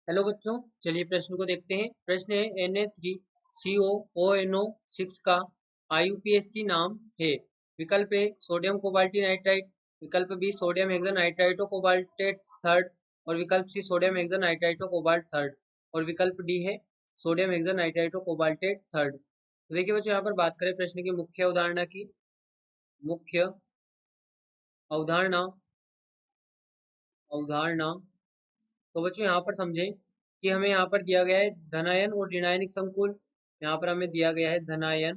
Hello बच्चों, चलिए प्रश्न को देखते हैं। प्रश्न है Na3COONO6 का IUPAC नाम है। विकल्प ए सोडियम कोबाल्टी नाइट्राइट, विकल्प बी सोडियम हेक्सानाइट्राइटो कोबाल्टेट थर्ड और विकल्प सी सोडियम हेक्सानाइट्राइटो कोबाल्ट थर्ड और विकल्प डी है सोडियम हेक्सानाइट्राइटो कोबाल्टेट थर्ड। तो देखिए बच्चों, यहाँ पर बात करें प्रश्न की मुख्य अवधारणा की। मुख्य अवधारणा अवधारणा तो बच्चों यहाँ पर समझें कि हमें यहाँ पर दिया गया है धनायन और ऋणायनिक संकुल। यहाँ पर हमें दिया गया है धनायन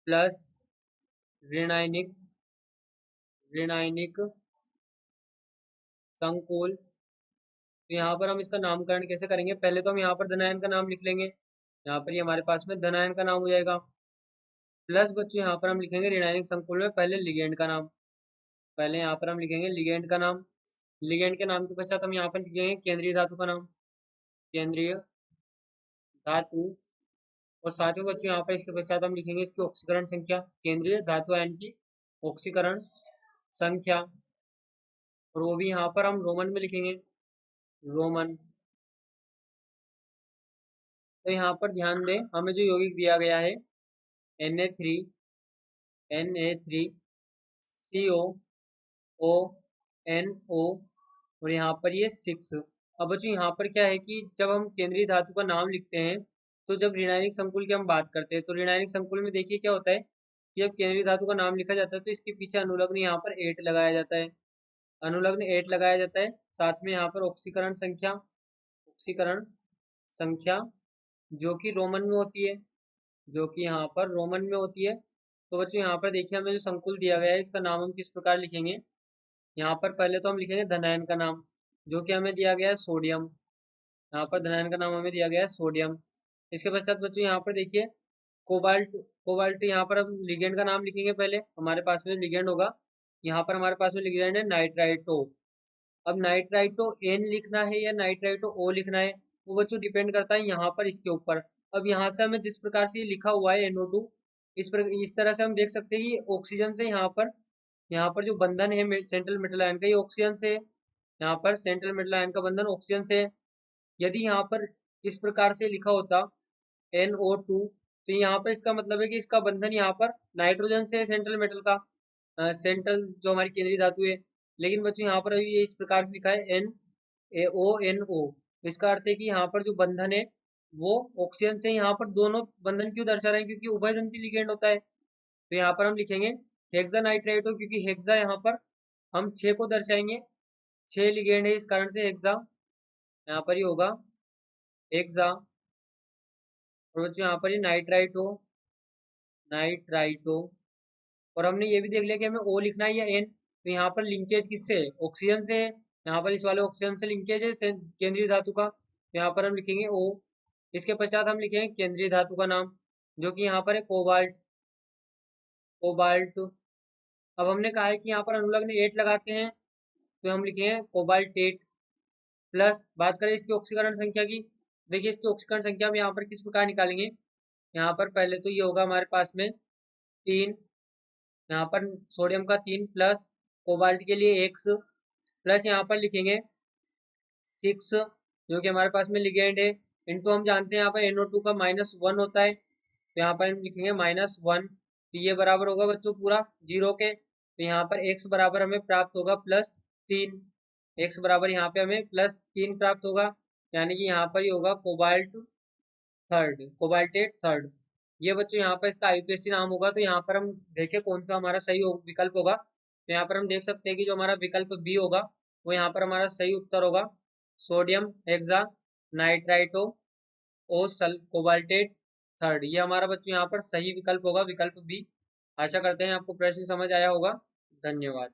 प्लस ऋणायनिक ऋणायनिक संकुल। तो यहाँ पर हम इसका नामकरण कैसे करेंगे? पहले तो हम यहाँ पर धनायन का नाम लिख लेंगे। यहाँ पर ये हमारे पास में धनायन का नाम हो जाएगा। प्लस बच्चों यहाँ पर हम लिखेंगे ऋणायनिक संकुल में पहले लिगेंड का नाम। पहले यहाँ पर हम लिखेंगे लिगेंड का नाम। लिगेंड के नाम के पश्चात हम यहाँ पर लिखेंगे केंद्रीय धातु का नाम। केंद्रीय धातु। और साथ में बच्चों यहाँ पर इसके पश्चात हम लिखेंगे इसकी ऑक्सीकरण संख्या, केंद्रीय धातु आयन की ऑक्सीकरण संख्या। और वो भी यहाँ पर हम रोमन में लिखेंगे, रोमन। तो यहाँ पर ध्यान दें, हमें जो यौगिक दिया गया है Na3CO और यहाँ पर ये 6। अब बच्चों यहाँ पर क्या है कि जब हम केंद्रीय धातु का नाम लिखते हैं तो जब ऋणायनिक संकुल की हम बात करते हैं तो ऋणायनिक संकुल में देखिए क्या होता है कि जब केंद्रीय धातु का नाम लिखा जाता है तो इसके पीछे अनुलग्न यहाँ पर 8 लगाया जाता है। अनुलग्न 8 लगाया जाता है। साथ में यहाँ पर ऑक्सीकरण संख्या जो कि रोमन में होती है, जो कि यहाँ पर रोमन में होती है। तो बच्चों यहाँ पर देखिए हमें जो संकुल दिया गया है इसका नाम हम किस प्रकार लिखेंगे। यहाँ पर पहले तो हम लिखेंगे धनायन का नाम, जो कि हमें दिया गया है सोडियम। यहाँ पर धनायन का नाम हमें दिया गया है सोडियम। इसके पश्चात बच्चों यहाँ पर देखिए कोबाल्ट। कोबाल्ट यहाँ पर हम लिगेंड का नाम लिखेंगे। पहले हमारे पास में लिगेंड होगा, यहाँ पर हमारे पास में लिगेंड है नाइट्राइटो। अब नाइट्राइटो एन लिखना है या नाइट्राइटो ओ लिखना है वो बच्चों डिपेंड करता है यहाँ पर इसके ऊपर। अब यहाँ से हमें जिस प्रकार से ये लिखा हुआ है NO2, इस तरह से हम देख सकते हैं कि ऑक्सीजन से यहाँ पर जो बंधन है सेंट्रल मेटल आयन का, ये ऑक्सीजन से, यहाँ पर सेंट्रल मेटल आयन का बंधन ऑक्सीजन से। यदि यहाँ पर इस प्रकार से लिखा होता NO2 तो यहाँ पर इसका मतलब है कि इसका बंधन यहाँ पर नाइट्रोजन से सेंट्रल मेटल का, सेंट्रल जो हमारी केंद्रीय धातु है। लेकिन बच्चों यहाँ पर अभी ये इस प्रकार से लिखा है NaONO। इसका अर्थ है कि यहाँ पर जो बंधन है वो ऑक्सीजन से, यहाँ पर दोनों बंधन क्यों दर्शा रहे हैं? क्योंकि उभयदंती लिगेंड होता है। तो यहाँ पर हम लिखेंगे हेक्सानाइट्राइटो, क्योंकि हेक्सा यहाँ पर हम 6 को दर्शाएंगे, 6 लिगेंड है इस कारण से हेक्सा यहाँ पर ही होगा, हेक्सा। और बच्चों यहाँ पर ये नाइट्राइटो। और हमने ये भी देख लिया कि हमें O लिखना है या N। तो यहाँ पर लिंकेज किससे है? ऑक्सीजन से है। यहाँ पर इस वाले ऑक्सीजन से लिंकेज है केंद्रीय धातु का, तो यहाँ पर हम लिखेंगे O। इसके पश्चात हम लिखेंगे केंद्रीय धातु का नाम, जो कि यहाँ पर है कोबाल्ट। अब हमने कहा है कि यहाँ पर अनुलग्न 8 लगाते हैं तो हम लिखेंगे कोबाल्टेट। प्लस बात करें इसकी ऑक्सीकरण संख्या की। देखिए इसकी ऑक्सीकरण संख्या हम यहाँ पर किस प्रकार निकालेंगे। यहाँ पर पहले तो ये होगा हमारे पास में 3, यहाँ पर सोडियम का 3 प्लस कोबाल्ट के लिए X, प्लस यहाँ पर लिखेंगे 6 जो कि हमारे पास में लिगेंड है, इनटू हम जानते हैं यहाँ पर NO2 का -1 होता है, तो यहाँ पर हम लिखेंगे -1। तो ये बराबर होगा बच्चों पूरा 0 के। तो यहाँ पर X बराबर हमें प्राप्त होगा +3। X बराबर यहाँ पे हमें +3 प्राप्त होगा, यानी कि यहाँ पर ही होगा कोबाल्टेट थर्ड। ये बच्चों यहाँ पर इसका IUPAC नाम होगा। तो यहाँ पर हम देखें कौन सा हमारा सही विकल्प होगा। तो यहाँ पर हम देख सकते हैं कि जो हमारा विकल्प बी होगा वो यहाँ पर हमारा सही उत्तर होगा, सोडियम हेक्सा नाइट्राइटो ओ कोबाल्टेट थर्ड। ये हमारा बच्चों यहाँ पर सही विकल्प होगा, विकल्प बी। आशा करते हैं आपको प्रश्न समझ आया होगा। धन्यवाद।